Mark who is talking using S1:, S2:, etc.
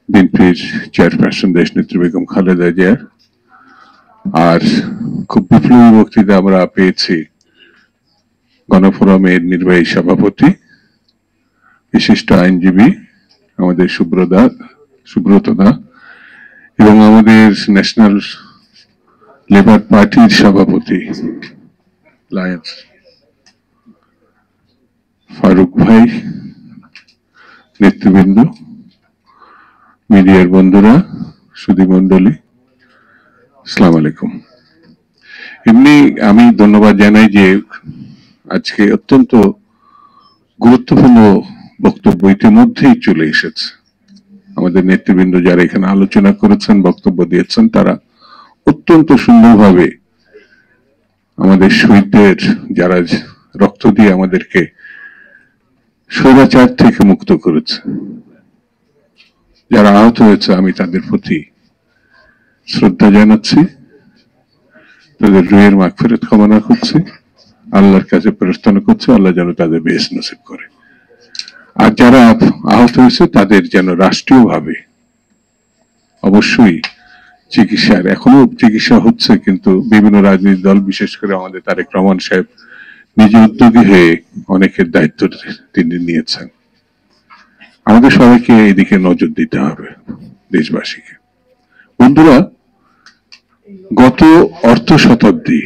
S1: বিএনপির চেয়ারপারসন দেশনেত্রী বেগম খালেদা জিয়া। আর খুব বিপ্লবী বক্তৃতা আমরা পেয়েছি গণফোরামের নির্বাহী সভাপতি বিশিষ্ট আইনজীবী আমাদের সুব্রতদা এবং আমাদের ন্যাশনাল লেবার পার্টির সভাপতি লায়ন্স ফারুক ভাই, নেতৃবৃন্দ, মিডিয়ার বন্ধুরা, সুধী মণ্ডলী, আসসালামু আলাইকুম। এমনি আমি ধন্যবাদ জানাই যে আজকে অত্যন্ত গুরুত্বপূর্ণ বক্তব্য ইতিমধ্যেই চলে এসেছে। আমাদের নেতৃবৃন্দ যারা এখানে আলোচনা করেছেন, বক্তব্য দিয়েছেন, তারা অত্যন্ত সুন্দরভাবে আমাদের শহীদদের, যারা রক্ত দিয়ে আমাদেরকে স্বৈরাচার থেকে মুক্ত করেছে, যারা আহত হয়েছে, আমি তাদের প্রতি শ্রদ্ধা জানাচ্ছি, তাদের রুহের মাগফিরাত কামনা করছি, আল্লাহর কাছে প্রার্থনা করছি আল্লাহ যেন তাদের বেহেশত নসিব করে। আর যারা আহত হয়েছে তাদের যেন রাষ্ট্রীয়ভাবে অবশ্যই চিকিৎসার, এখনো চিকিৎসা হচ্ছে, কিন্তু বিভিন্ন রাজনৈতিক দল, বিশেষ করে আমাদের তারেক রহমান সাহেব নিজে উদ্যোগী হয়ে অনেকের দায়িত্ব তিনি নিয়েছেন। আমাদের সবাইকে এদিকে নজর দিতে হবে, দেশবাসীকে। বন্ধুরা, গত অর্থ শতাব্দী